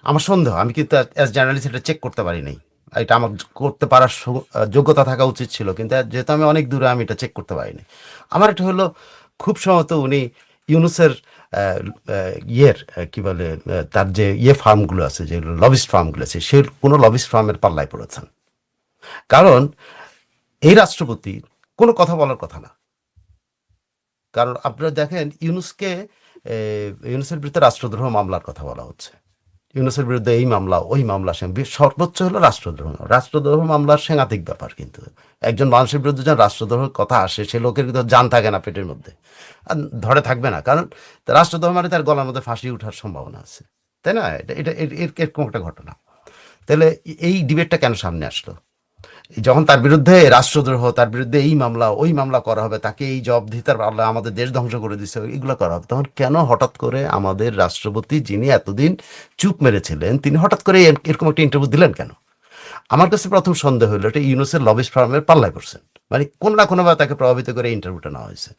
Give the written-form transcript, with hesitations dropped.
আমার সন্দেহ, আমি কিন্তু অ্যাজ জার্নালিস্ট এটা চেক করতে পারি নাই, এটা আমার করতে পারার যোগ্যতা থাকা উচিত ছিল, কিন্তু যেহেতু আমি অনেক দূরে, আমি এটা চেক করতে পারিনি। আমার এটা হলো খুব সম্ভবত উনি ইউনুসের কি বলে, তার যে ফার্মগুলো আছে, যে লবিস্ট ফার্মগুলো আছে, সে কোনো লবিস্ট ফার্মের পাল্লায় পড়েছেন। কারণ এই রাষ্ট্রপতি কোনো কথা বলার কথা না। কারণ আপনারা দেখেন ইউনুসের বিরুদ্ধে রাষ্ট্রদ্রোহ মামলার কথা বলা হচ্ছে, ইউনুসের বিরুদ্ধে এই মামলা ওই মামলা, সর্বোচ্চ হলো রাষ্ট্রদ্রোহ। রাষ্ট্রদ্রোহ মামলার সাংঘাতিক ব্যাপার, কিন্তু একজন মানুষের বিরুদ্ধে যখন রাষ্ট্রদ্রোহের কথা আসে, সে লোকের কিন্তু জান থাকে না পেটের মধ্যে, আর ধরে থাকবে না, কারণ রাষ্ট্রদ্রোহ মানে তার গলার মধ্যে ফাঁসি ওঠার সম্ভাবনা আছে, তাই না? এটা এটা এরকম একটা ঘটনা। তাহলে এই ডিবেটটা কেন সামনে আসলো? যখন তার বিরুদ্ধে রাষ্ট্রদ্রোহ, তার বিরুদ্ধে এই মামলা ওই মামলা করা হবে, তাকে এই জবাবদিহিতার পাল্লা, আমাদের দেশ ধ্বংস করে দিচ্ছে, এগুলো করা হবে, তখন কেন হঠাৎ করে আমাদের রাষ্ট্রপতি, যিনি এতদিন চুপ মেরেছিলেন, তিনি হঠাৎ করে এরকম একটা ইন্টারভিউ দিলেন কেন? আমার কাছে প্রথম সন্দেহ হলো এটা ইউনুসের লবিস্ট ফার্মের পাল্লায় পড়ছেন, মানে কোনো না কোনোভাবে তাকে প্রভাবিত করে ইন্টারভিউটা নেওয়া হয়েছে।